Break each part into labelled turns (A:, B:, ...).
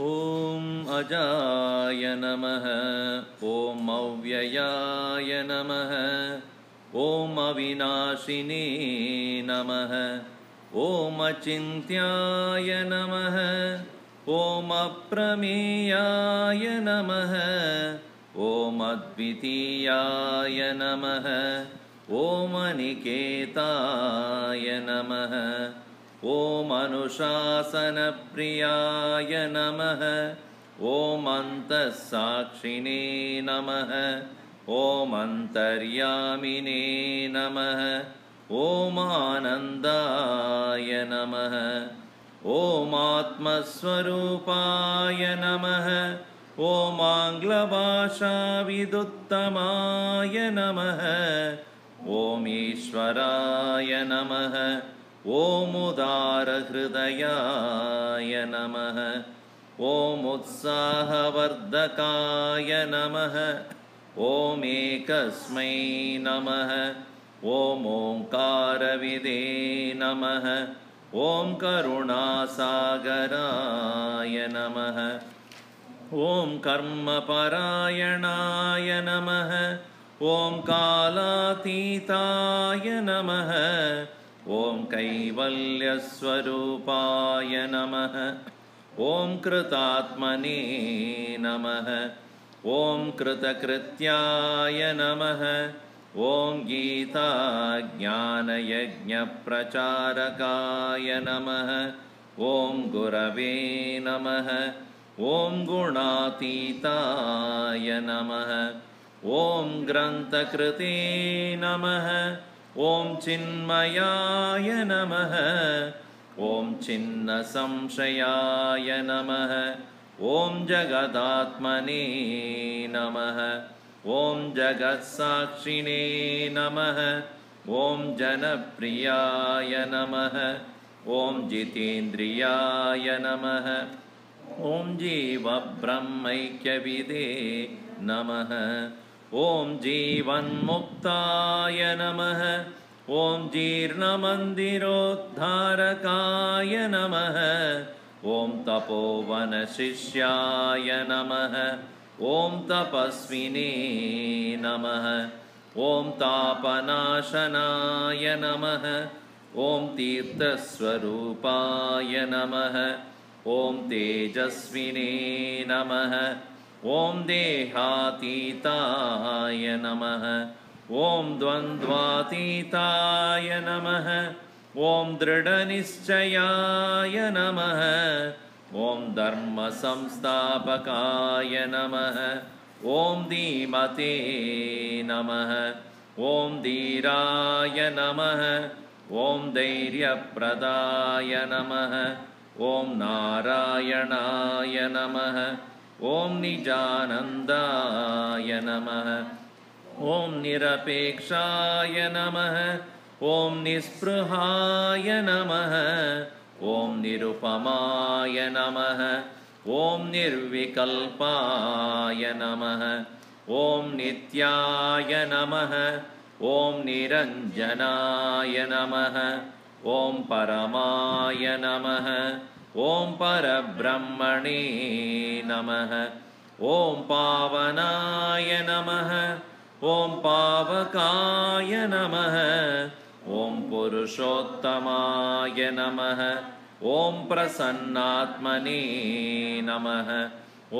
A: ॐ अजाय नमः। ॐ अव्ययाय नमः। ॐ अविनाशिने नमः। ॐ अचिन्त्याय नमः। ॐ अप्रमेयाय नमः। ॐ अद्वितीयाय नमः। ॐ अनिकेताय नमः। ॐ अनुशासनप्रियाय नमः। ॐ अन्तःसाक्षिणे नमः। ॐ अन्तर्यामिने नमः। ॐ आनन्दाय नमः। ॐ आत्मस्वरूपाय नमः। ॐ आङ्ग्लभाषाविदुत्तमाय नमः। ॐ ईश्वराय नमः। ॐ उदारहृदयाय नमः। ॐ उत्साहवर्धकाय नमः। ॐ एकस्मै नमः। ॐ ओङ्कारविदे नमः। ॐ करुणासागराय नमः। ॐ कर्मपरायणाय नमः। ॐ कालातीताय नमः। ॐ कैवल्यस्वरूपाय नमः। ॐ कृतात्मने नमः। ॐ कृतकृत्याय नमः। ॐ गीताज्ञानयज्ञप्रचारकाय नमः। ॐ गुरवे नमः। ॐ गुणातीताय नमः। ॐ ग्रन्थकृते नमः। ॐ चिन्मयाय नमः। ॐ छिन्नसंशयाय नमः। ॐ जगदात्मने नमः। ॐ जगत्साक्षिणे नमः। ॐ जनप्रियाय नमः। ॐ जितेन्द्रियाय नमः। ॐ जीवब्रह्मैक्यविदे नमः। ॐ जीवन्मुक्ताय नमः। ॐ जीर्णमन्दिरोद्धारकाय नमः। ॐ तपोवनशिष्याय नमः। ॐ तपस्विने नमः। ॐ तापनाशनाय नमः। ॐ तीर्थस्वरूपाय नमः। ॐ तेजस्विने नमः। ॐ देहातीताय नमः। ॐ द्वन्द्वातीताय नमः। ॐ दृढनिश्चयाय नमः। ॐ धर्मसंस्थापकाय नमः। ॐ धीमते नमः। ॐ धीराय नमः। ॐ धैर्यप्रदाय नमः। ॐ नारायणाय नमः। ॐ निजानन्दाय नमः। ॐ निरपेक्षाय नमः। ॐ निःस्पृहाय नमः। ॐ निरुपमाय नमः। ॐ निर्विकल्पाय नमः। ॐ नित्याय नमः। ॐ निरञ्जनाय नमः। ॐ परमाय नमः। ॐ परब्रह्मणे नमः। ॐ पावनाय नमः। ॐ पावकाय नमः। ॐ पुरुषोत्तमाय नमः। ॐ प्रसन्नात्मने नमः।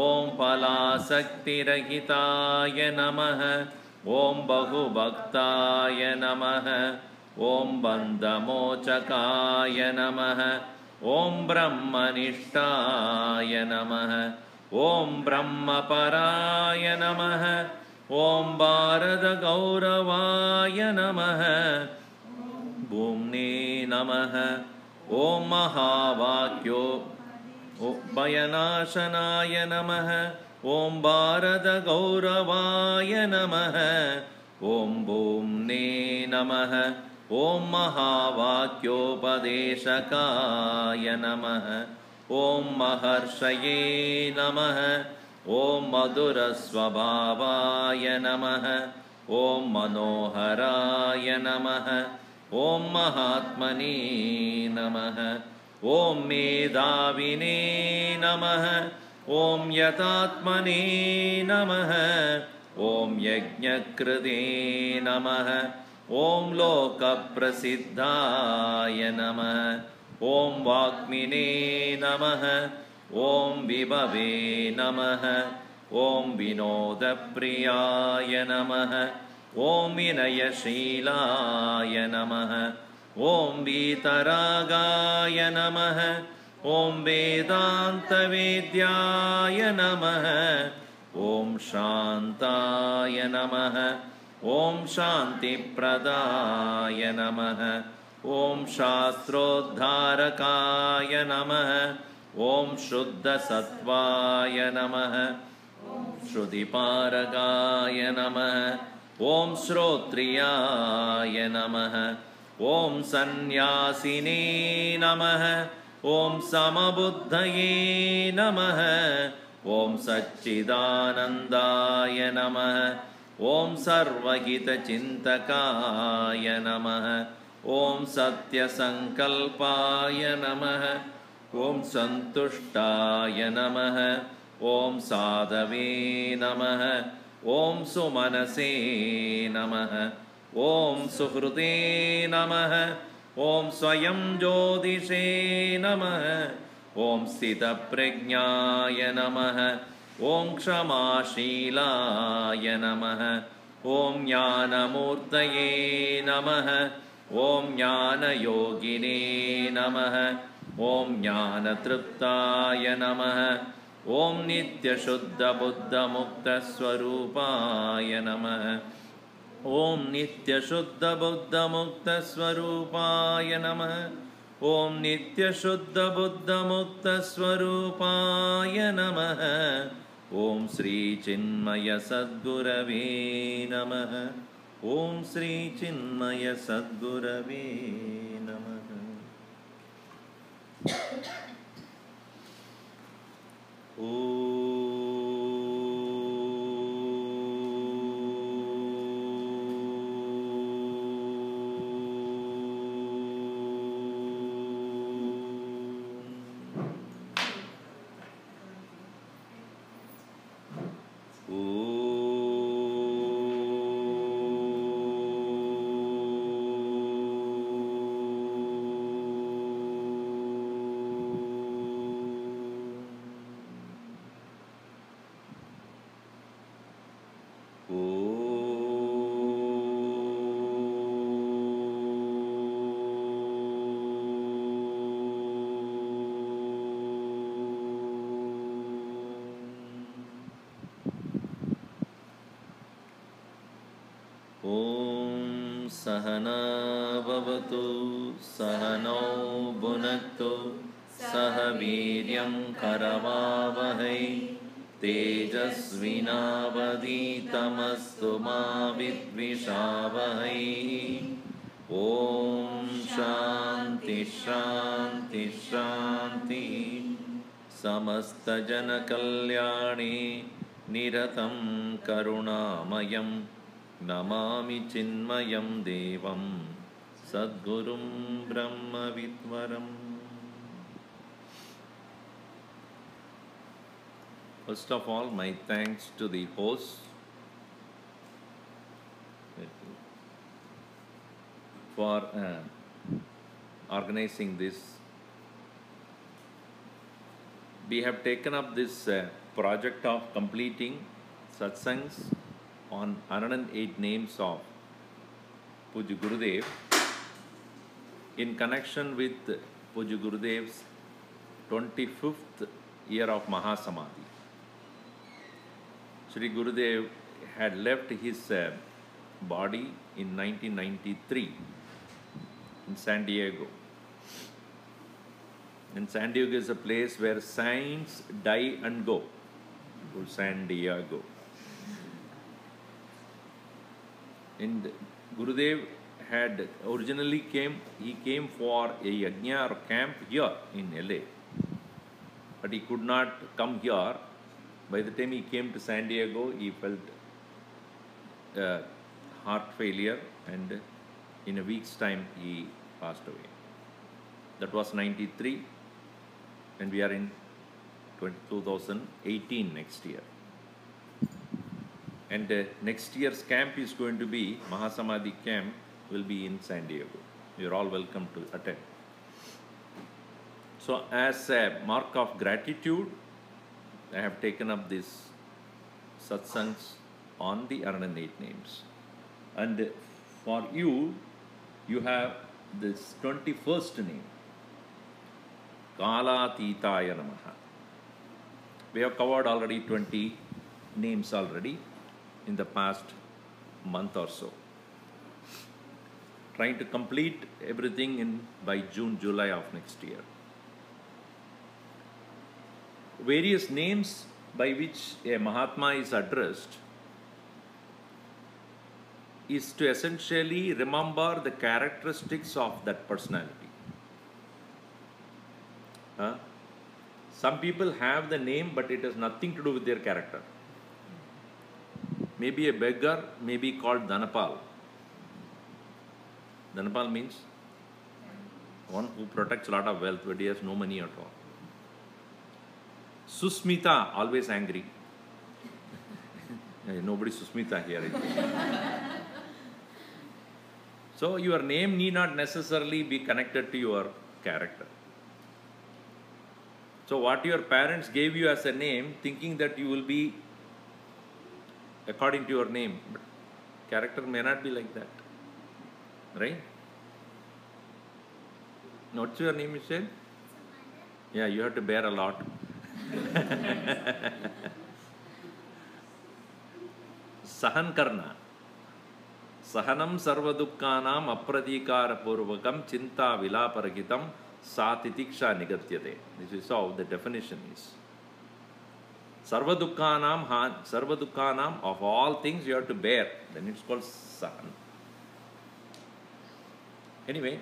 A: ॐ फलासक्तिरहिताय नमः। ॐ बहुभक्ताय नमः। ॐ बन्धमोचकाय नमः। ॐ ब्रह्मनिष्ठाय नमः। ॐ ब्रह्मपराय नमः। ॐ भारतगौरवाय नमः। भूम्ने नमः। ॐ महावाक्योपयनाशनाय नमः। ॐ भारतगौरवाय नमः। ॐ भूम्ने नमः। ॐ महावाक्योपदेशकाय नमः। ॐ महर्षये नमः। ॐ मधुरस्वभावाय नमः। ॐ मनोहराय नमः। ॐ महात्मने नमः। ॐ मेधाविने नमः। ॐ यतात्मने नमः ॐ यज्ञकृते नमः ॐ लोकप्रसिद्धाय नमः ॐ वाग्मिने नमः ॐ विभवे नमः ॐ विनोदप्रियाय नमः ॐ विनयशीलाय नमः ॐ वीतरागाय नमः ॐ वेदान्तवेद्याय नमः ॐ शान्ताय नमः ॐ शान्तिप्रदाय नमः ॐ शास्त्रोद्धारकाय नमः ॐ शुद्धसत्त्वाय नमः श्रुतिपारकाय नमः ॐ श्रोत्रियाय नमः ॐ सन्न्यासिने नमः ॐ समबुद्धये नमः ॐ सच्चिदानन्दाय नमः ॐ सर्वहितचिन्तकाय नमः ॐ सत्यसङ्कल्पाय नमः ॐ सन्तुष्टाय नमः ॐ साधवे नमः ॐ सुमनसे नमः ॐ सुहृदे नमः ॐ स्वयं ज्योतिषे नमः ॐ स्थितप्रज्ञाय नमः ॐ क्षमाशीलाय नमः ॐ ज्ञानमूर्तये नमः ॐ ज्ञानयोगिने नमः ॐ ज्ञानतृप्ताय नमः ॐ नित्यशुद्धबुद्धमुक्तस्वरूपाय नमः ॐ नित्यशुद्धबुद्धमुक्तस्वरूपाय नमः ॐ नित्यशुद्धबुद्धमुक्तस्वरूपाय नमः ॐ श्रीचिन्मयसद्गुरवे नमः ॐ श्रीचिन्मयसद्गुरवे नमः सहना भवतु सहनौ भुनक्तु सह वीर्यं करवावहै तेजस्विनावधीतमस्तु मा विद्विषावहै ॐ शान्ति शान्ति शान्ति समस्तजनकल्याणे निरतं करुणामयं नमामि चिन्मयं देवं सद्गुरुं ब्रह्मविद्वरम्. First of all, my thanks to the host for organizing this. We have taken up this project of completing satsangs on 108 names of Pujya Gurudev in connection with Pujya Gurudev's 25th year of Mahasamadhi. Sri Gurudev had left his body in 1993 in San Diego. And San Diego is a place where saints die and go to San Diego. And Gurudev had originally came for a yajna or camp here in LA. But he could not come here. By the time he came to San Diego, he felt heart failure, and in a week's time he passed away. That was 93, and we are in 2018 next year. And next year's camp is going to be, Mahasamadhi camp will be in San Diego. You're all welcome to attend. So as a mark of gratitude, I have taken up these satsangs on the 108 names. And for you, you have this 21st name, Kaala-ateetaaya Namah. We have covered already 20 names already in the past month or so. Trying to complete everything by June, July of next year. Various names by which a Mahatma is addressed is to essentially remember the characteristics of that personality. Some people have the name, but it has nothing to do with their character. Maybe a beggar may be called Dhanapal. Dhanapal means one who protects a lot of wealth, but he has no money at all. Susmita, always angry. Nobody Susmita here. So your name need not necessarily be connected to your character. So what your parents gave you as a name, thinking that you will be according to your name, but character may not be like that. Right? What's your name, you said? Yeah, you have to bear a lot. Sahan karna. Sahanam sarva dukkhanam apradikara purvakam chinta vilaparagitam satitiksha nigatyate. This is how the definition is. Sarva dukkhanam, of all things you have to bear. Then it's called sahan. Anyway,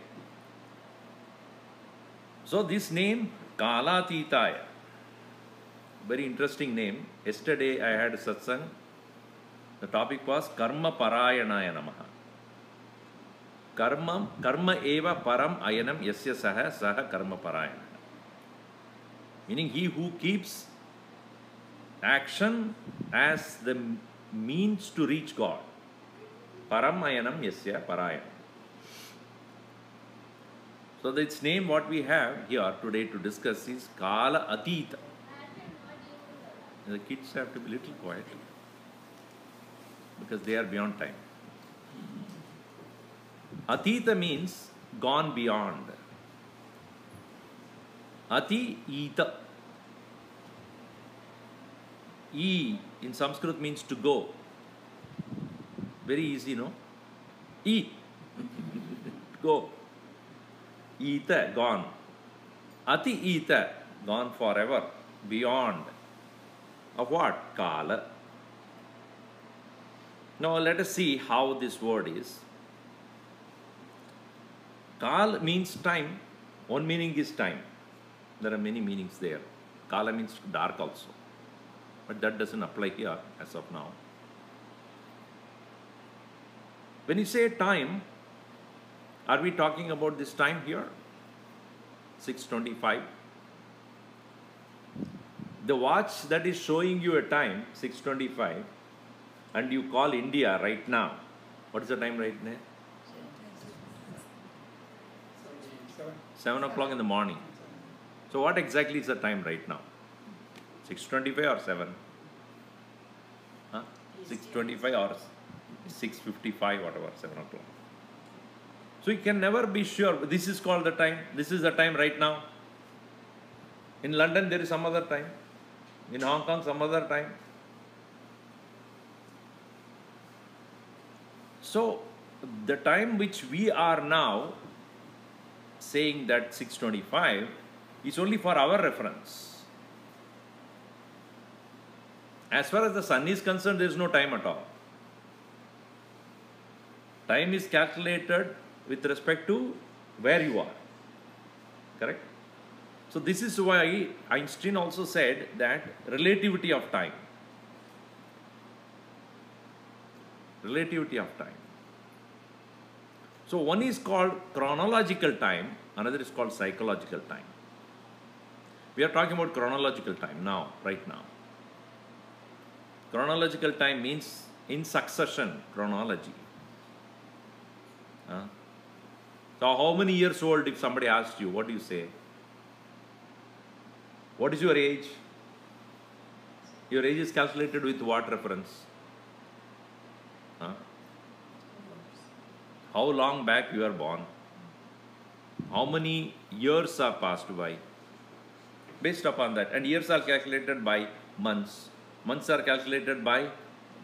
A: so this name, Kaala-ateetaaya, very interesting name. Yesterday I had a satsang. The topic was Karma Parayanaya Namaha. Karma eva param ayanam yasya saha karma parayana. Meaning he who keeps action as the means to reach God. Param ayanam yasya parayana. So its name what we have here today to discuss is Kaala-ateeta. The kids have to be a little quiet because they are beyond time. Ateeta means gone beyond. Ati-ita. E in Sanskrit means to go. Very easy, no? E. Go. Ita, gone. Ati-ita, gone forever, beyond. Of what? Kala. Now let us see how this word is. Kal means time. One meaning is time. There are many meanings there. Kala means dark also. But that doesn't apply here as of now. When you say time, are we talking about this time here? 6:25. The watch that is showing you a time, 6:25, and you call India right now. What is the time right now? 7 o'clock in the morning. So what exactly is the time right now? 6:25 or 7? 6:25 or 6:55, whatever, 7 o'clock. So you can never be sure. This is called the time. This is the time right now. In London there is some other time. In Hong Kong some other time. So the time which we are now saying that 6:25 is only for our reference. As far as the sun is concerned, there is no time at all. Time is calculated with respect to where you are. Correct? So this is why Einstein also said that relativity of time. Relativity of time. So one is called chronological time, another is called psychological time. We are talking about chronological time now, right now. Chronological time means in succession chronology. So how many years old, if somebody asks you, what do you say? What is your age? Your age is calculated with what reference? How long back you are born? How many years are passed by? Based upon that. And years are calculated by months. Months are calculated by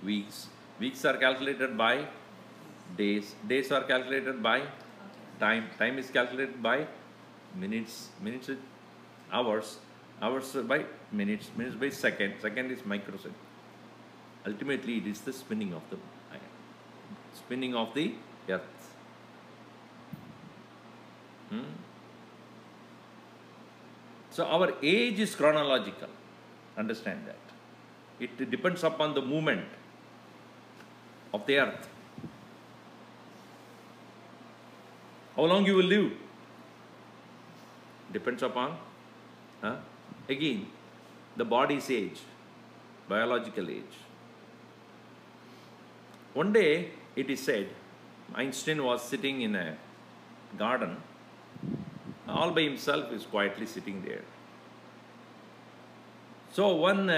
A: weeks. Weeks are calculated by days. Days are calculated by time. Time is calculated by minutes. Minutes is hours. Hours by minutes. Minutes by second. Second is microsecond. Ultimately, it is the spinning of the earth. So our age is chronological. Understand that. It depends upon the movement of the earth. How long you will live depends upon, again, the body's age, biological age. One day, it is said, Einstein was sitting in a garden, all by himself, is quietly sitting there. So one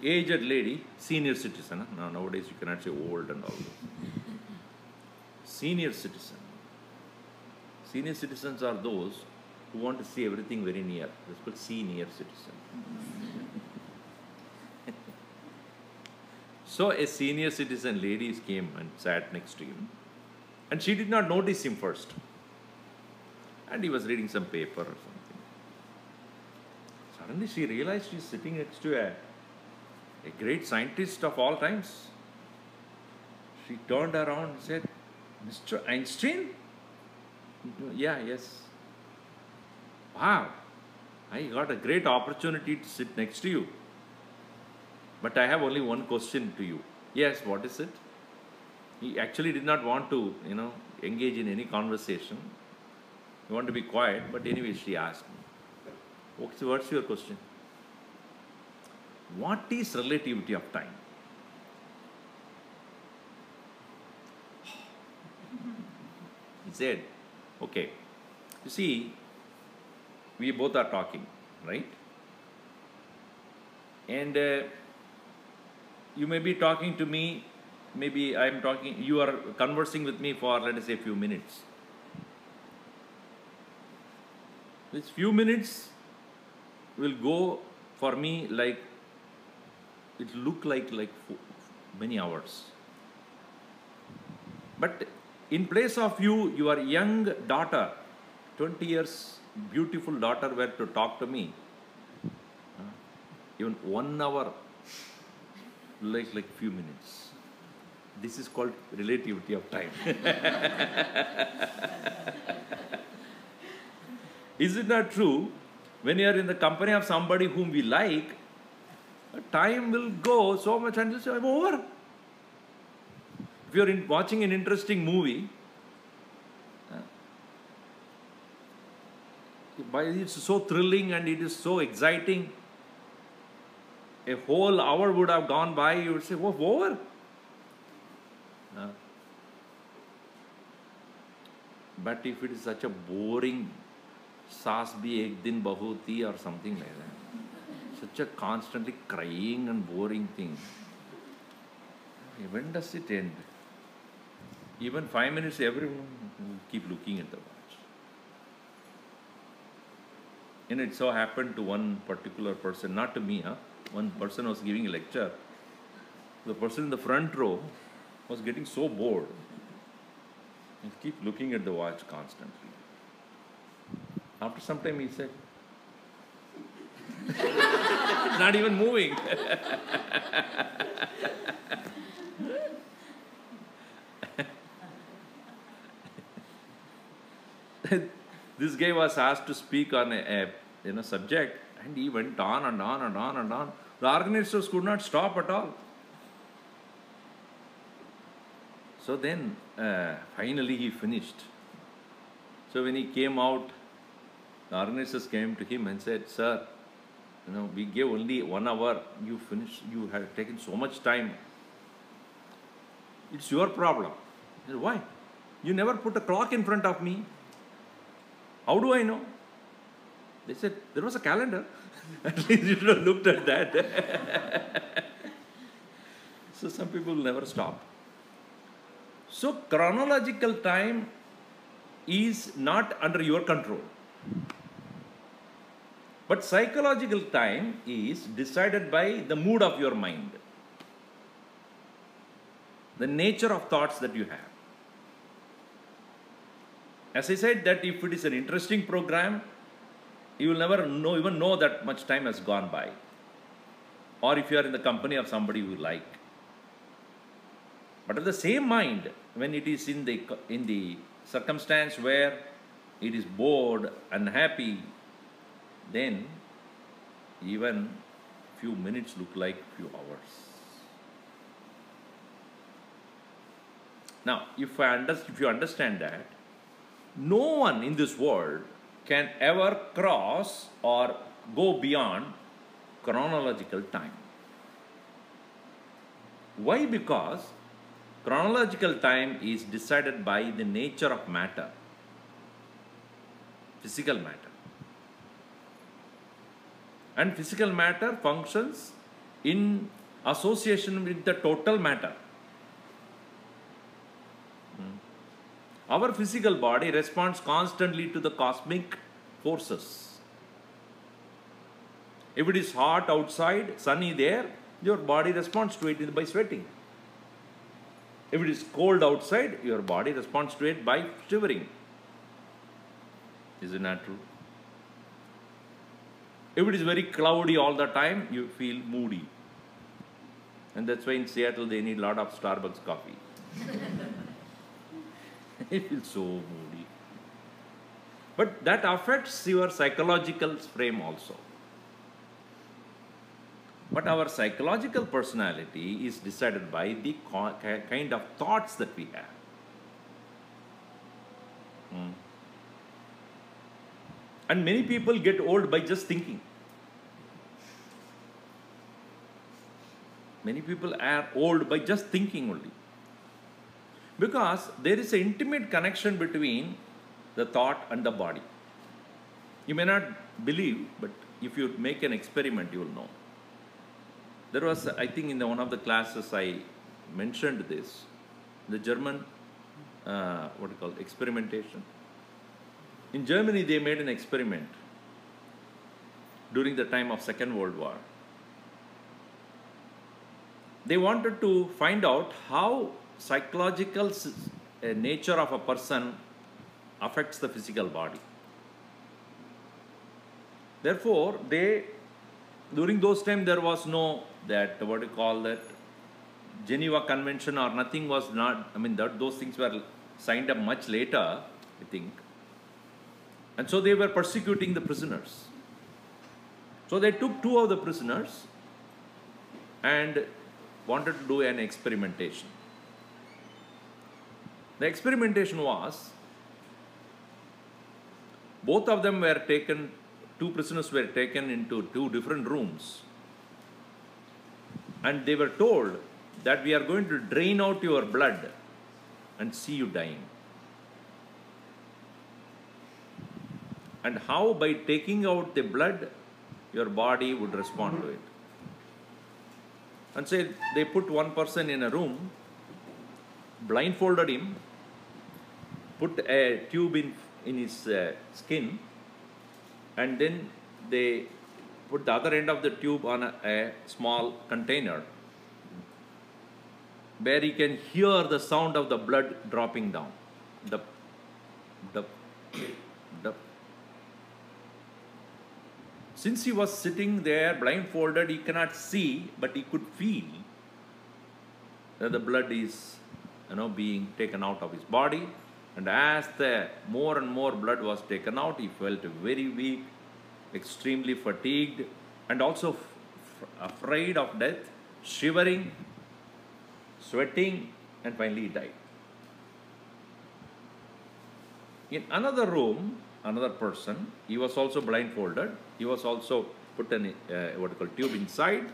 A: aged lady, senior citizen, nowadays you cannot say old and all this. Senior citizen. Senior citizens are those who want to see everything very near. That's called senior citizen. So a senior citizen lady came and sat next to him. And she did not notice him first. And he was reading some paper or something. Suddenly she realized she is sitting next to a great scientist of all times. She turned around and said, Mr. Einstein? Yeah, yes. Wow, I got a great opportunity to sit next to you. But I have only one question to you. Yes, what is it? He actually did not want to, engage in any conversation. He wanted to be quiet, but anyway, she asked me, okay, so what's your question? What is relativity of time? He said, okay, you see, we both are talking, right? And you may be talking to me, maybe I am talking, you are conversing with me for, let us say, a few minutes. This few minutes will go for me like, it look like many hours. But in place of you, your young daughter, 20 years, beautiful daughter were to talk to me, even 1 hour, like few minutes. This is called relativity of time. Is it not true? When you are in the company of somebody whom we like, time will go so much until you say, I'm over. If you are watching an interesting movie, it's so thrilling and it is so exciting, a whole hour would have gone by, you would say, oh, over. But if it is such a boring, saas bhi ek din bahoti or something like that, such a constantly crying and boring thing, when does it end? Even 5 minutes, everyone will keep looking at the watch. And it so happened to one particular person, not to me, one person was giving a lecture. The person in the front row was getting so bored and keep looking at the watch constantly. After some time he said, not even moving. This guy was asked to speak on a subject, and he went on and on and on and on. The organizers could not stop at all. So then, finally he finished. So when he came out, the organizers came to him and said, Sir, we gave only 1 hour, you finished, you had taken so much time. It's your problem. I said, why? You never put a clock in front of me. How do I know? They said, there was a calendar. At least you should have looked at that. So some people never stop. So chronological time is not under your control. But psychological time is decided by the mood of your mind, the nature of thoughts that you have. As I said, that if it is an interesting program, you will never even know that much time has gone by. Or if you are in the company of somebody you like. But at the same mind, when it is in the circumstance where it is bored, unhappy, then even few minutes look like few hours. Now, if you understand that, no one in this world can ever cross or go beyond chronological time. Why? Because chronological time is decided by the nature of matter, physical matter. And physical matter functions in association with the total matter. Our physical body responds constantly to the cosmic forces. If it is hot outside, sunny there, your body responds to it by sweating. If it is cold outside, your body responds to it by shivering. Is it not true? If it is very cloudy all the time, you feel moody. And that's why in Seattle they need a lot of Starbucks coffee. It feels so moody. But that affects your psychological frame also. But our psychological personality is decided by the kind of thoughts that we have. And many people get old by just thinking. Many people are old by just thinking only. Because there is an intimate connection between the thought and the body. You may not believe, but if you make an experiment, you will know. There was, I think in one of the classes I mentioned this, the German, experimentation. In Germany, they made an experiment during the time of Second World War. They wanted to find out how psychological nature of a person affects the physical body. Therefore, during those times there was no Geneva Convention or nothing was not, those things were signed up much later, I think. And so they were persecuting the prisoners. So they took 2 of the prisoners and wanted to do an experimentation. The experimentation was, both of them were taken, 2 prisoners were taken into 2 different rooms. And they were told that we are going to drain out your blood and see you dying. And how? By taking out the blood, your body would respond to it. And say they put one person in a room, blindfolded him, put a tube in his skin, and then they put the other end of the tube on a small container where he can hear the sound of the blood dropping down. Since he was sitting there blindfolded, he cannot see, but he could feel that the blood is being taken out of his body. And as the more and more blood was taken out, he felt very weak, extremely fatigued, and also afraid of death, shivering, sweating, and finally he died. In another room, another person, he was also blindfolded, he was also put an what you call tube inside.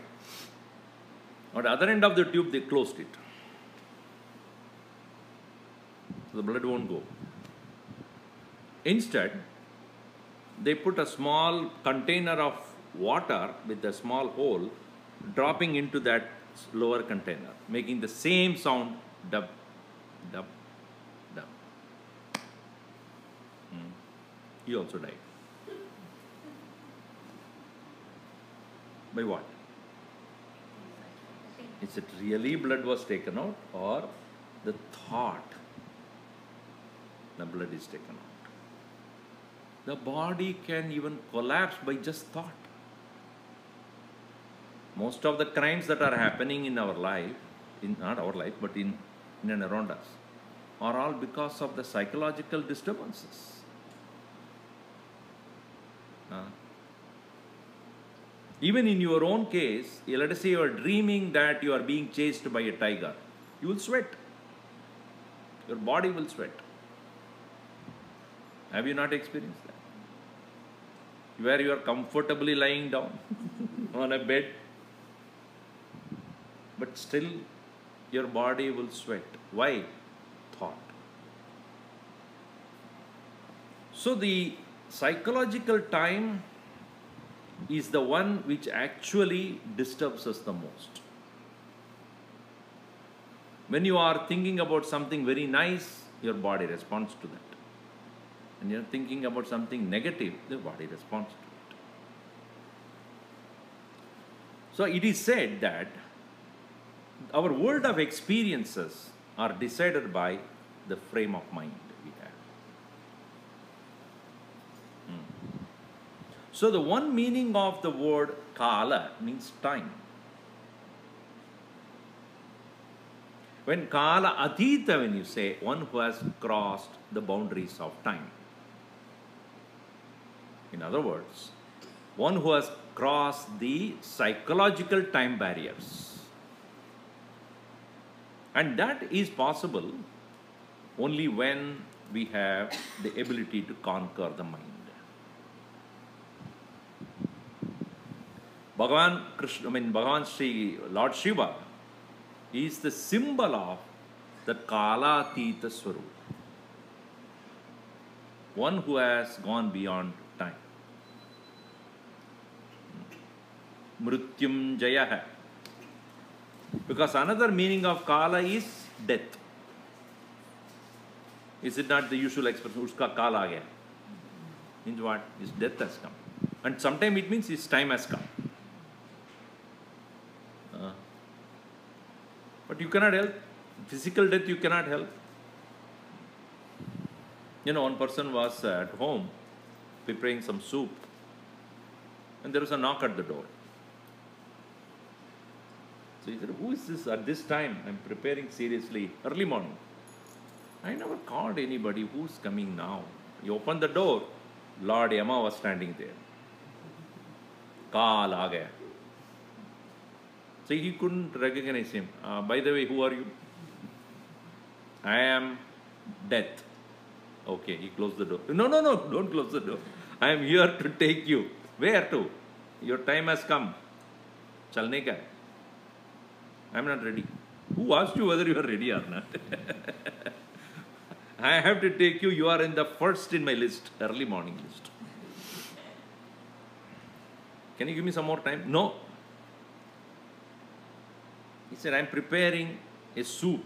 A: On the other end of the tube, they closed it. So the blood won't go. Instead, they put a small container of water with a small hole dropping into that lower container, making the same sound, dub, dub, dub. He also died. By what? Is it really blood was taken out, or the thought the blood is taken out? The body can even collapse by just thought. Most of the crimes that are happening in our life, not our life, but in and around us, are all because of the psychological disturbances. Even in your own case, let us say you are dreaming that you are being chased by a tiger. You will sweat. Your body will sweat. Have you not experienced that? Where you are comfortably lying down on a bed, but still your body will sweat. Why? Thought. So the psychological time is the one which actually disturbs us the most. When you are thinking about something very nice, your body responds to that. When you are thinking about something negative, the body responds to it. So it is said that our world of experiences are decided by the frame of mind we have. So the one meaning of the word Kala means time. When Kaala-ateeta, when you say one who has crossed the boundaries of time. In other words, one who has crossed the psychological time barriers. And that is possible only when we have the ability to conquer the mind. Bhagavan Sri Lord Shiva is the symbol of the Kaala-ateeta Swarup. One who has gone beyond time. Mrityum Jayah. Because another meaning of Kala is death. Is it not the usual expression, uska Kala aa gaya? Means what? His death has come. And sometimes it means his time has come. But you cannot help. Physical death you cannot help. You know, one person was at home preparing some soup, and there was a knock at the door. So he said, who is this at this time? I'm preparing seriously, early morning. I never called anybody. Who's coming now? He opened the door. Lord Yama was standing there. Kaal aa gaya. So he couldn't recognize him. By the way, who are you? I am death. Okay, he closed the door. No, don't close the door. I am here to take you. Where to? Your time has come. Chalne ka hai. I am not ready. Who asked you whether you are ready or not? I have to take you. You are in the first in my list, early morning list. Can you give me some more time? No. He said, I am preparing a soup.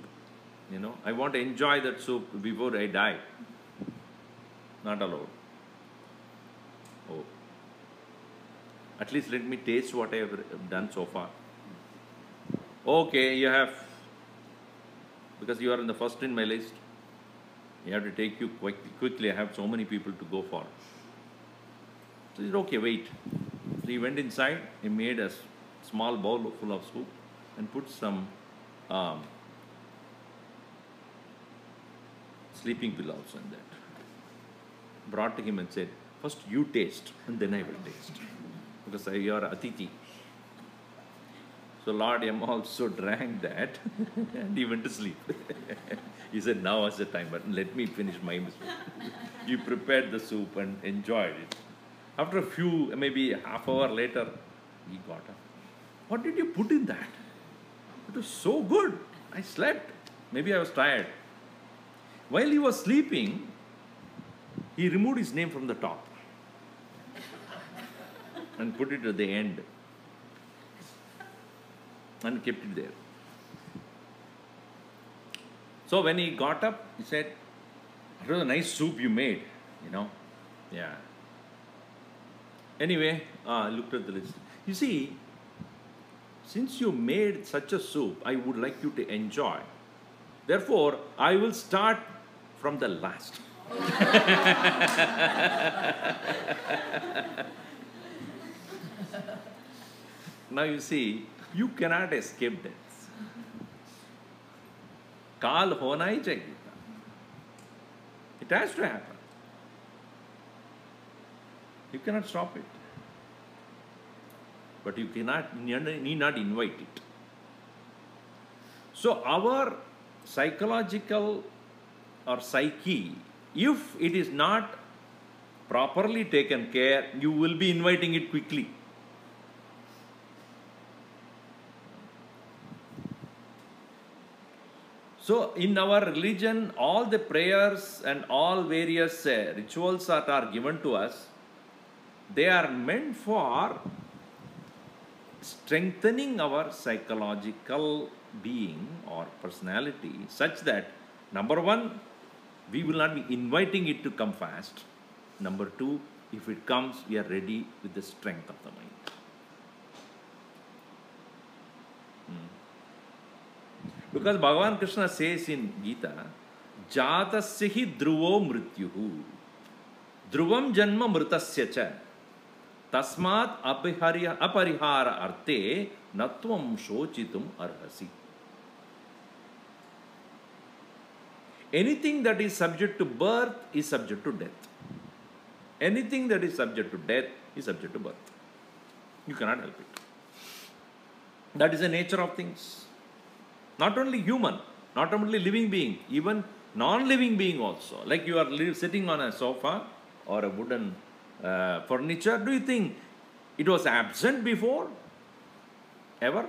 A: You know, I want to enjoy that soup before I die. Not allowed. Oh. At least let me taste what I have done so far. Okay, you have, because you are in the first in my list, you have to take you quickly. I have so many people to go for. So he said, okay, wait. So he went inside, he made a small bowl full of soup and put some sleeping pill also in that. Brought to him and said, first you taste and then I will taste. Because you are Atiti. So Lord Yama also drank that and he went to sleep. He said, now is the time, but let me finish my mistake. You prepared the soup and enjoyed it. After a few, maybe half hour later, he got up. What did you put in that? It was so good. I slept. Maybe I was tired. While he was sleeping, he removed his name from the top and put it at the end and kept it there. So when he got up, he said, "It was a nice soup you made, you know." Yeah. Anyway, I looked at the list. You see, since you made such a soup, I would like you to enjoy. Therefore, I will start from the last. Now you see, you cannot escape death. काल होना ही चाहिए. It has to happen. You cannot stop it. But you need not invite it. So our psychological or psyche, if it is not properly taken care, you will be inviting it quickly. So in our religion, all the prayers and all various rituals that are given to us, they are meant for strengthening our psychological being or personality, such that, number one, we will not be inviting it to come fast. Number two, if it comes, we are ready with the strength of the mind. Because Bhagavan Krishna says in Gita, Jatasya hi dhruvo mrityuhu dhruvam janma mritasya cha tasmat aparihara arte natvam shochitum arhasi. Anything that is subject to birth is subject to death. Anything that is subject to death is subject to birth. You cannot help it. That is the nature of things. Not only human, not only living being, even non-living being also. Like you are sitting on a sofa or a wooden furniture. Do you think it was absent before? Ever?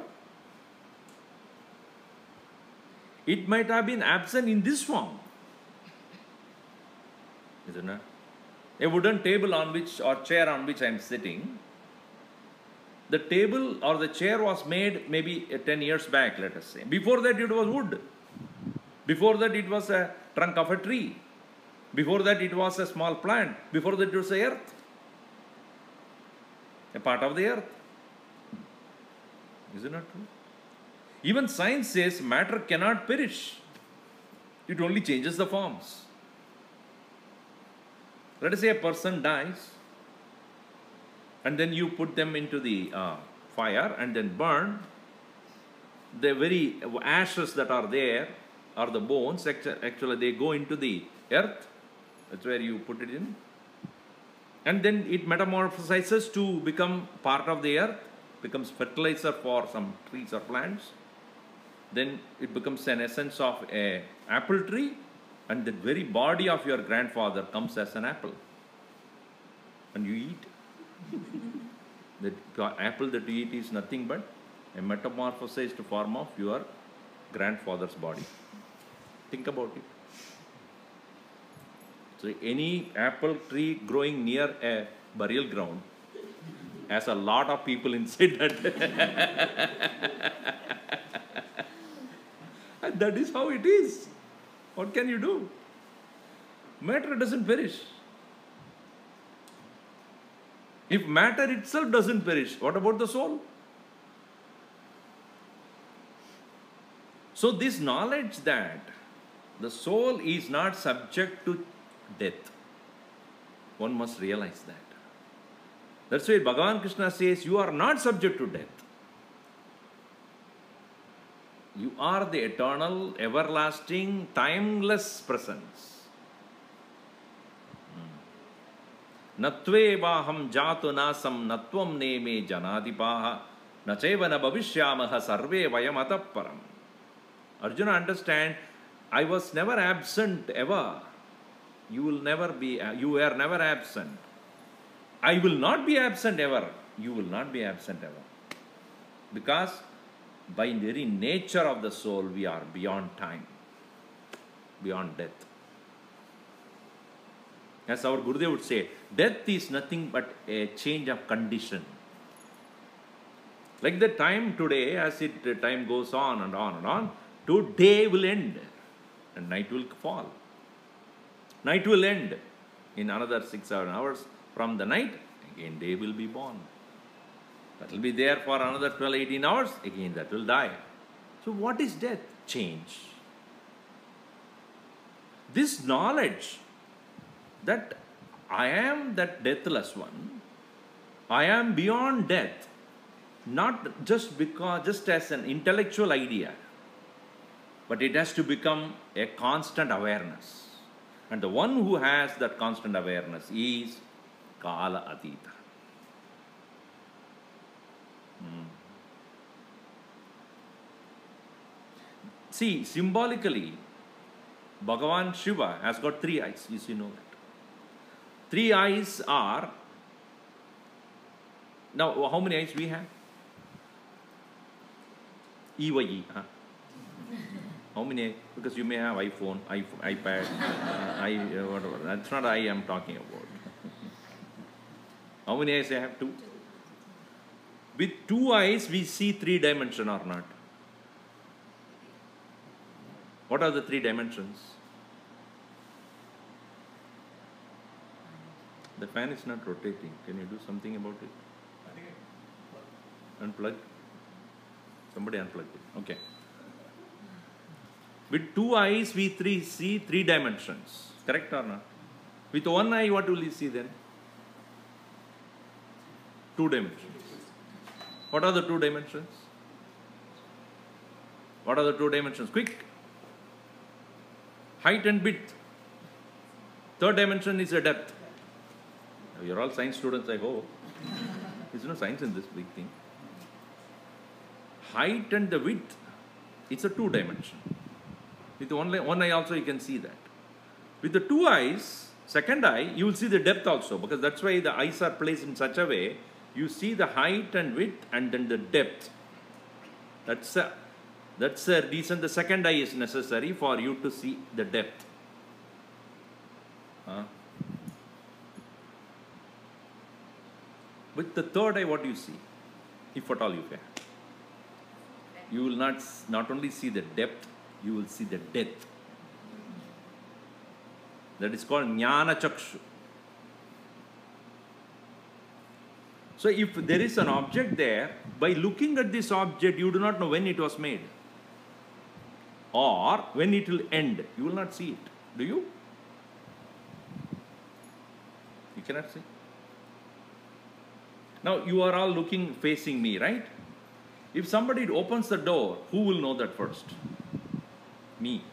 A: It might have been absent in this form. Isn't it? A wooden table on which, or chair on which I am sitting, the table or the chair was made maybe 10 years back, let us say. Before that it was wood. Before that it was a trunk of a tree. Before that it was a small plant. Before that it was the earth. A part of the earth. Isn't it true? Even science says matter cannot perish. It only changes the forms. Let us say a person dies, and then you put them into the fire and then burn. The very ashes that are there are the bones. Actually, they go into the earth. That's where you put it in. And then it metamorphosizes to become part of the earth, becomes fertilizer for some trees or plants. Then it becomes an essence of an apple tree, and the very body of your grandfather comes as an apple. And you eat. The apple that you eat is nothing but a metamorphosized form of your grandfather's body. Think about it. So any apple tree growing near a burial ground has a lot of people inside that. And that is how it is. What can you do? Matter doesn't perish. If matter itself doesn't perish, what about the soul? So this knowledge that the soul is not subject to death, one must realize that. That's why Bhagavan Krishna says, you are not subject to death. You are the eternal, everlasting, timeless presence. Natvevaham jatu nasam natvam neme janadipaha nacheva na bhavishyamaha sarve vayam atapparam. Arjuna, understand, I was never absent ever. You will never be, you were never absent. I will not be absent ever. You will not be absent ever. Because by very nature of the soul, we are beyond time, beyond death. As our Gurudev would say, death is nothing but a change of condition. Like the time today, as time goes on and on and on, today will end and night will fall. Night will end. In another 6-7 hours from the night, again day will be born. That will be there for another 12-18 hours, again that will die. So what is death? Change. This knowledge that I am that deathless one, I am beyond death, not just as an intellectual idea, but it has to become a constant awareness. And the one who has that constant awareness is Kaala-ateeta. See, symbolically, Bhagavan Shiva has got 3 eyes. You know that. 3 eyes are... Now, how many eyes we have? EYE. Huh? How many? Because you may have iPhone, iPad, whatever. That's not I am talking about. How many eyes I have? 2. With 2 eyes, we see 3 dimensions or not? What are the 3 dimensions? The fan is not rotating. Can you do something about it? Unplug. Somebody unplug it. Okay. With 2 eyes, we see 3 dimensions. Correct or not? With 1 eye, what will you see then? 2 dimensions. What are the 2 dimensions? What are the 2 dimensions? Quick. Height and width. 3rd dimension is a depth. You're all science students, I hope. There's no science in this big thing. Height and the width, it's a 2 dimension. With 1 eye also you can see that. With the 2 eyes, 2nd eye, you will see the depth also, because that's why the eyes are placed in such a way, you see the height and width and then the depth. That's the reason the 2nd eye is necessary, for you to see the depth. With the 3rd eye, what do you see? If at all you can. You will not only see the depth, you will see the depth. That is called Jnana Chakshu. So if there is an object there, by looking at this object, you do not know when it was made or when it will end. You will not see it. Do you? You cannot see. Now you are all looking, facing me, right? If somebody opens the door, who will know that first? Me.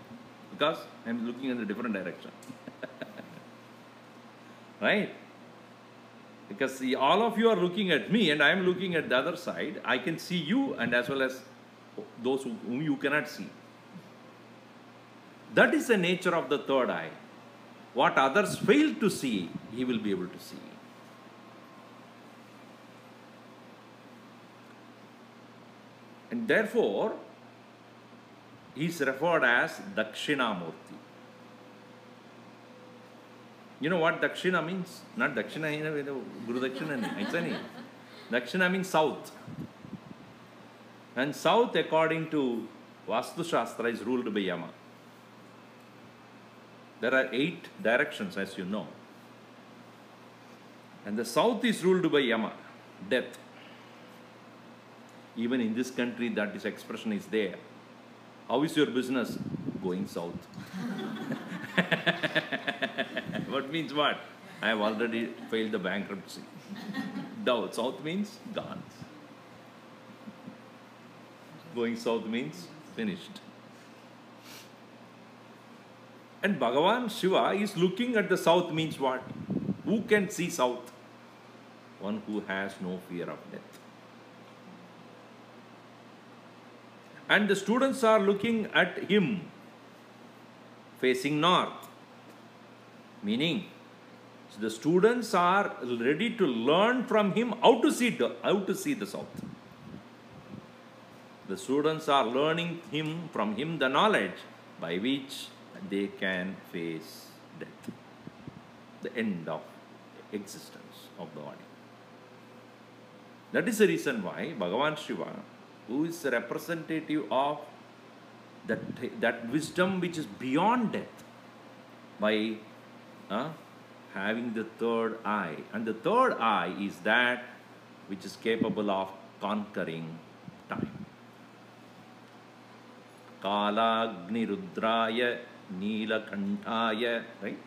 A: Because I am looking in a different direction. Right? Because see, all of you are looking at me and I am looking at the other side. I can see you and as well as those whom you cannot see. That is the nature of the 3rd eye. What others fail to see, he will be able to see. And therefore, he is referred as Dakshinamurti. You know what Dakshina means? Not Dakshina, Guru Dakshina. Dakshina means south. And south, according to Vastu Shastra, is ruled by Yama. There are 8 directions, as you know. And the south is ruled by Yama, death. Even in this country, that this expression is there. How is your business? Going south. What means what? I have already failed the bankruptcy. Down. South means gone. Going south means finished. And Bhagavan Shiva is looking at the south means what? Who can see south? One who has no fear of death. And the students are looking at him facing north. Meaning, So the students are ready to learn from him how to see the south. The students are learning from him the knowledge by which they can face death, the end of existence of the body. That is the reason why Bhagavan Shiva, who is a representative of that wisdom which is beyond death, by having the third eye. And the third eye is that which is capable of conquering time. Kaala-agni-rudraya Neelakantaya, right?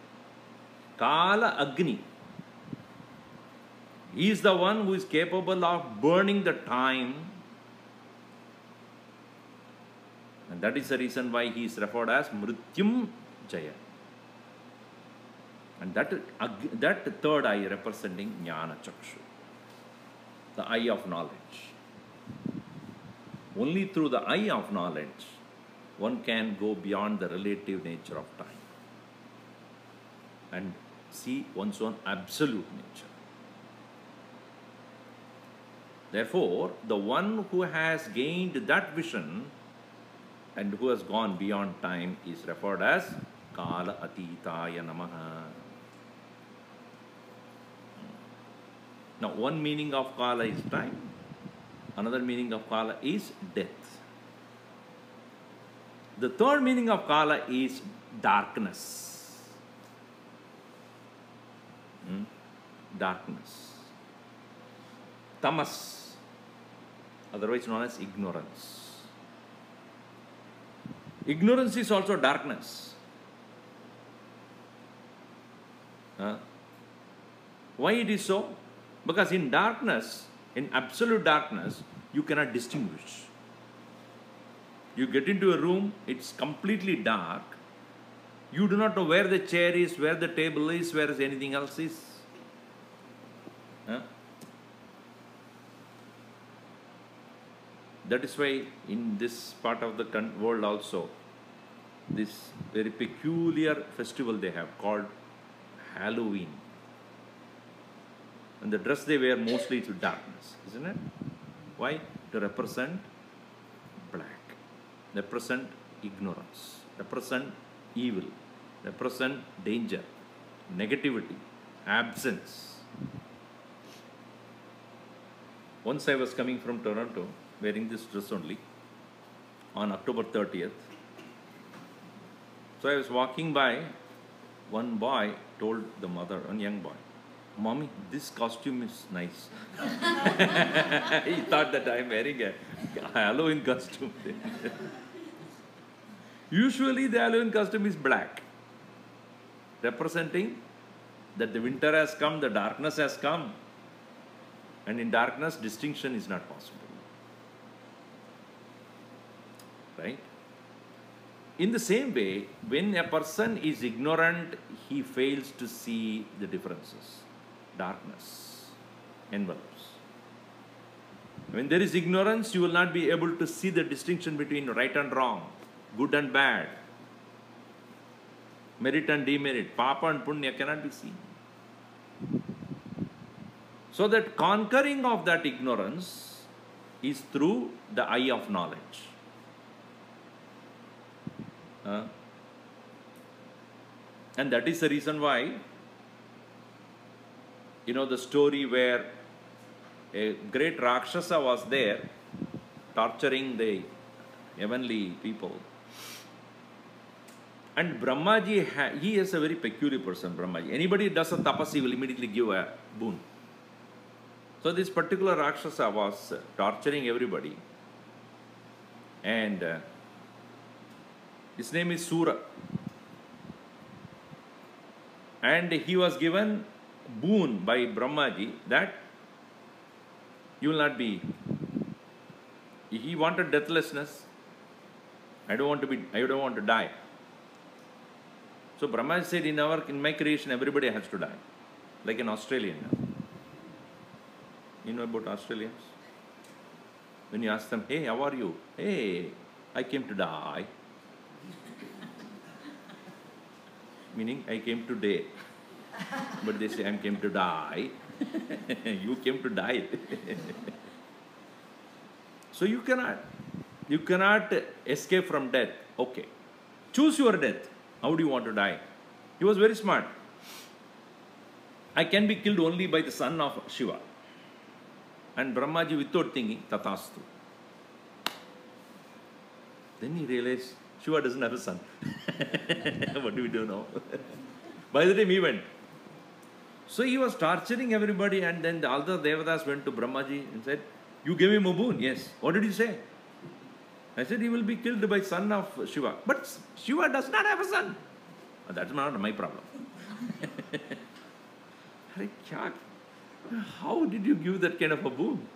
A: Kaala-agni. He is the one who is capable of burning the time. And that is the reason why he is referred as Mrityum Jaya. And that third eye representing Jnana Chakshu, the eye of knowledge. Only through the eye of knowledge one can go beyond the relative nature of time and see one's own absolute nature. Therefore, the one who has gained that vision and who has gone beyond time is referred as Kaala-ateetaaya Namah. Now, one meaning of Kala is time, another meaning of Kala is death. The third meaning of Kala is darkness. Darkness. Tamas, otherwise known as ignorance. Ignorance is also darkness. Why it is so? Because in darkness, in absolute darkness, you cannot distinguish. You get into a room, it's completely dark. You do not know where the chair is, where the table is, where anything else is. That is why in this part of the world also, this very peculiar festival they have called Halloween. And the dress they wear mostly is darkness, isn't it? Why? To represent black, represent ignorance, represent evil, represent danger, negativity, absence. Once I was coming from Toronto, wearing this dress only, on October 30th. So I was walking by, one boy told the mother, one young boy, "Mommy, this costume is nice." He thought that I am wearing a Halloween costume. Usually the Halloween costume is black, representing that the winter has come, the darkness has come. And in darkness, distinction is not possible. Right? In the same way, when a person is ignorant, he fails to see the differences. Darkness envelops. When there is ignorance, you will not be able to see the distinction between right and wrong, good and bad, merit and demerit, papa and punya cannot be seen. So that conquering of that ignorance is through the eye of knowledge. And that is the reason why, you know, the story where a great Rakshasa was there torturing the heavenly people. And Brahmaji, he is a very peculiar person, Brahmaji. Anybody does a tapas, he will immediately give a boon. So this particular Rakshasa was torturing everybody. And his name is Sura. And he was given boon by Brahmaji that you will not be. He wanted deathlessness. I don't want to die. So Brahmaji said, in my creation, everybody has to die. Like an Australian. You know about Australians? When you ask them, "Hey, how are you?" "Hey, I came to die." Meaning, I came today. But they say, I came to die. You came to die. So you cannot escape from death. Okay. Choose your death. How do you want to die? He was very smart. I can be killed only by the son of Shiva. And Brahmaji, without thinking, tatastu. Then he realized Shiva doesn't have a son. What do we do now? By the time he went. So he was torturing everybody, and then all the Devatas went to Brahmaji and said, you gave him a boon. Yes. What did he say? I said, he will be killed by son of Shiva. But Shiva does not have a son. That's not my problem. How did you give that kind of a boon?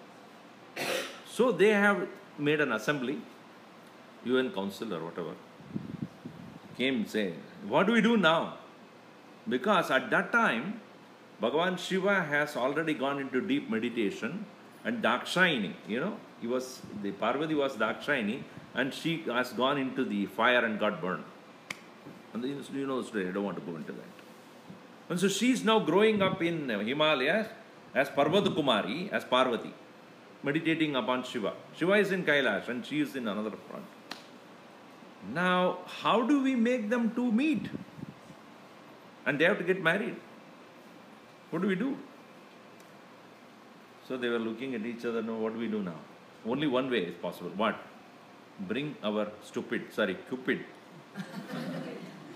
A: So they have made an assembly, UN council or whatever, came and said, what do we do now? Because at that time, Bhagavan Shiva has already gone into deep meditation, and Dakshayani, the Parvati was Dakshayani, and she has gone into the fire and got burned. And you know the story, I don't want to go into that. And so she is now growing up in Himalayas as Parvata Kumari, as Parvati, meditating upon Shiva. Shiva is in Kailash and she is in another front. Now, how do we make them two meet? And they have to get married. What do we do? So they were looking at each other. No, what do we do now? Only one way is possible. What? Bring our Cupid.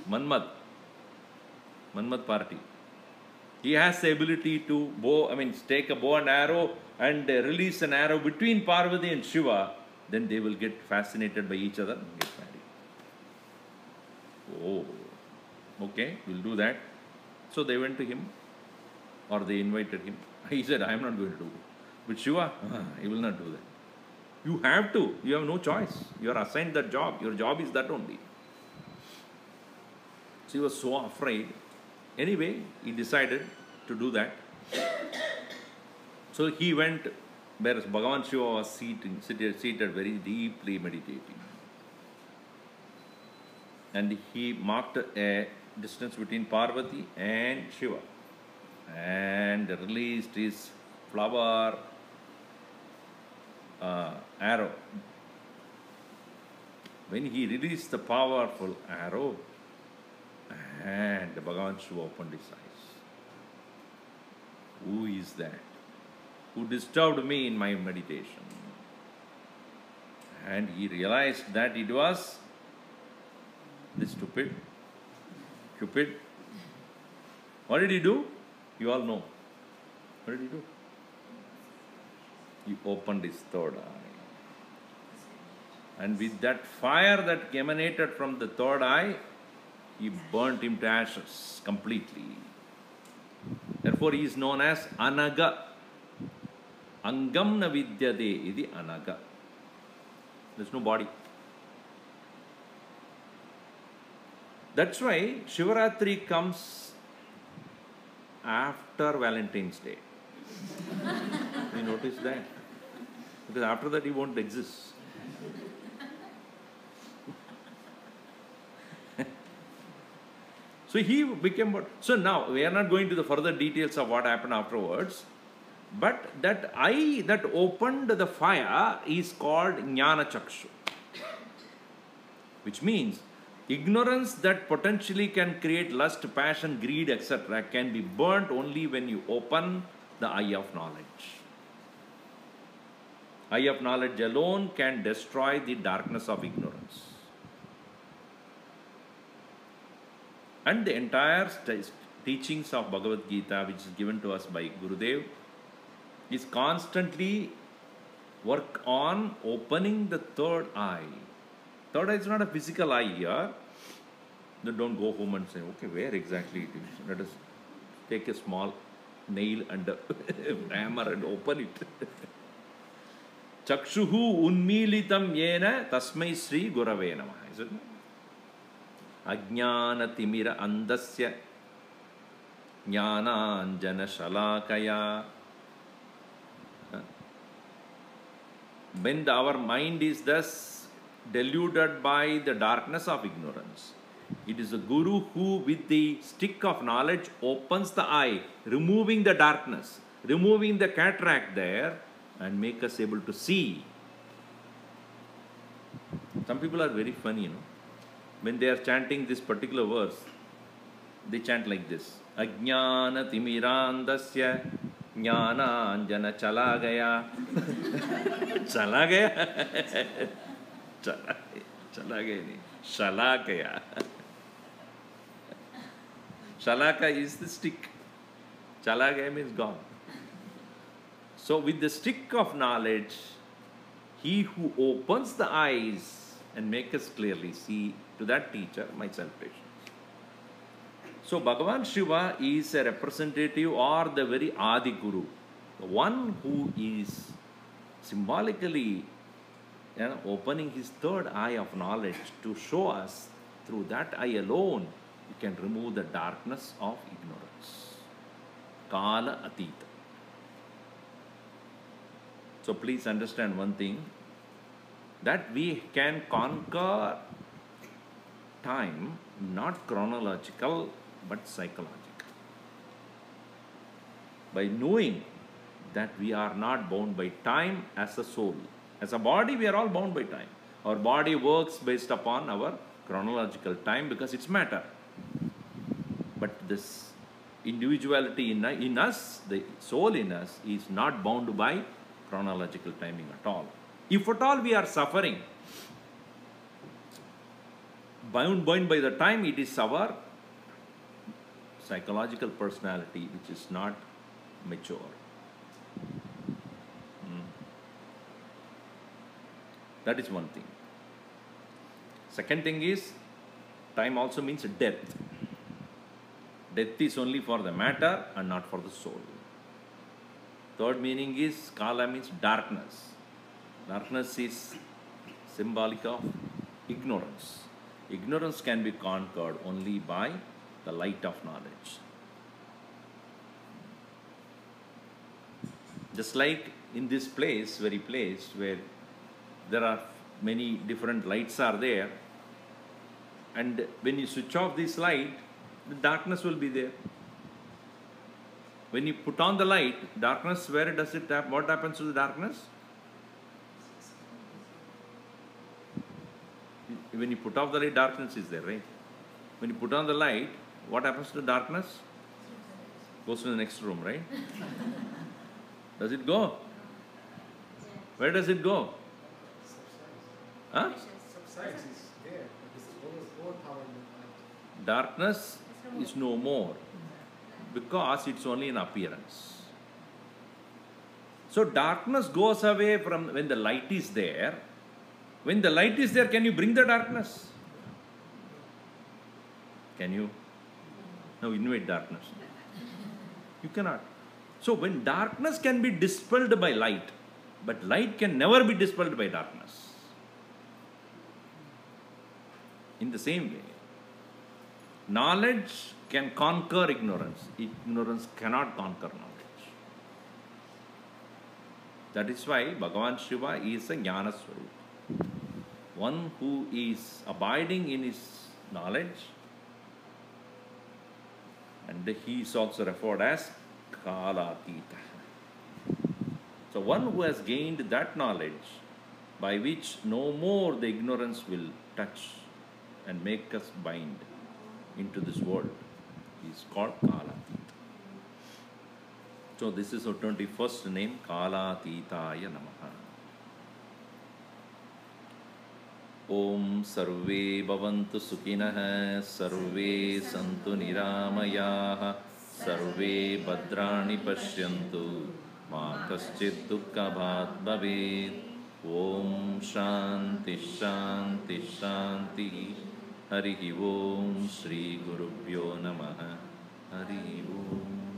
A: Manmad party. He has the ability to take a bow and arrow and release an arrow between Parvati and Shiva. Then they will get fascinated by each other and get married. Oh, okay, we'll do that. So they went to him, or they invited him. He said, I am not going to do it. But Shiva, he will not do that. You have to. You have no choice. You are assigned that job. Your job is that only. So he was so afraid. Anyway, he decided to do that. So he went where Bhagavan Shiva was seated very deeply meditating. And he marked a distance between Parvati and Shiva and released his flower arrow. When he released the powerful arrow, and Bhagavan Shiva opened his eyes. Who is that? Who disturbed me in my meditation? And he realized that it was this Cupid. What did he do? You all know. What did he do? He opened his third eye. And with that fire that emanated from the third eye, he burnt him to ashes completely. Therefore, he is known as Anaga. Angam na vidyade idi Anaga. There is no body. That's why Shivaratri comes after Valentine's Day. You notice that? Because after that he won't exist. So he became what? So now we are not going to the further details of what happened afterwards. But that eye that opened the fire is called Jnana Chakshu. Which means ignorance that potentially can create lust, passion, greed, etc. can be burnt only when you open the eye of knowledge. Eye of knowledge alone can destroy the darkness of ignorance. And the entire teachings of Bhagavad Gita, which is given to us by Gurudev, is constantly work on opening the third eye. Third eye is not a physical eye here. Don't go home and say, okay, where exactly it is. Let us take a small nail and a hammer and open it. Chakshuhu unmilitam yena tasmai Sri Gurave Namah. Is it? Ajnana timira andasya jnana anjana shalakaya. When our mind is thus deluded by the darkness of ignorance, It is the Guru who, with the stick of knowledge, opens the eye, removing the darkness, removing the cataract there, and make us able to see. Some people are very funny, you know. When they are chanting this particular verse, they chant like this. Ajnana timirandasya jnana anjana chala gaya. Chala gaya? Chala gaya nahi. Shala gaya. Shalaka is the stick. Chala gaya means gone. So with the stick of knowledge, he who opens the eyes and makes us clearly see, to that teacher, my salutations. So Bhagavan Shiva is a representative or the very Adi Guru, the one who is symbolically opening his third eye of knowledge to show us through that eye alone you can remove the darkness of ignorance. Kaala-ateeta. So please understand one thing, that we can conquer time, not chronological but psychological. By knowing that we are not bound by time as a soul. As a body, we are all bound by time. Our body works based upon our chronological time because it's matter. But this individuality in us, the soul in us, is not bound by chronological timing at all. If at all we are suffering, bound by the time, it is our psychological personality which is not mature. That is one thing. Second thing is, time also means death. Death is only for the matter and not for the soul. Third meaning is, Kala means darkness. Darkness is symbolic of ignorance. Ignorance can be conquered only by the light of knowledge. Just like in this place, very place where there are many different lights are there, and when you switch off this light, the darkness will be there. When you put on the light, darkness, where does it have? What happens to the darkness? When you put off the light, darkness is there, right? When you put on the light, what happens to the darkness? Goes to the next room, right? Does it go? Where does it go? Huh? Darkness is no more because it's only an appearance. So darkness goes away from when the light is there. When the light is there, can you bring the darkness? Can you? No, invade darkness. You cannot. So when darkness can be dispelled by light, but light can never be dispelled by darkness. In the same way, knowledge can conquer ignorance. Ignorance cannot conquer knowledge. That is why Bhagavan Shiva is a Jnana Swarupa. One who is abiding in his knowledge, and he is also referred as Kaala-ateeta. So one who has gained that knowledge by which no more the ignorance will touch and make us bind into this world is called Kaala-ateeta. So this is our 21st name, Kaala-ateetaaya Namah. Om Sarve Bhavantu Sukhinah, Sarve Santu Niramayah, Sarve Bhadrani Pashyantu, Ma Kaschid Dukkha Bhat Bhaved. Om Shanti Shanti Shanti. Harihi Om Shri Gurubhyo Namaha. Harihi Om.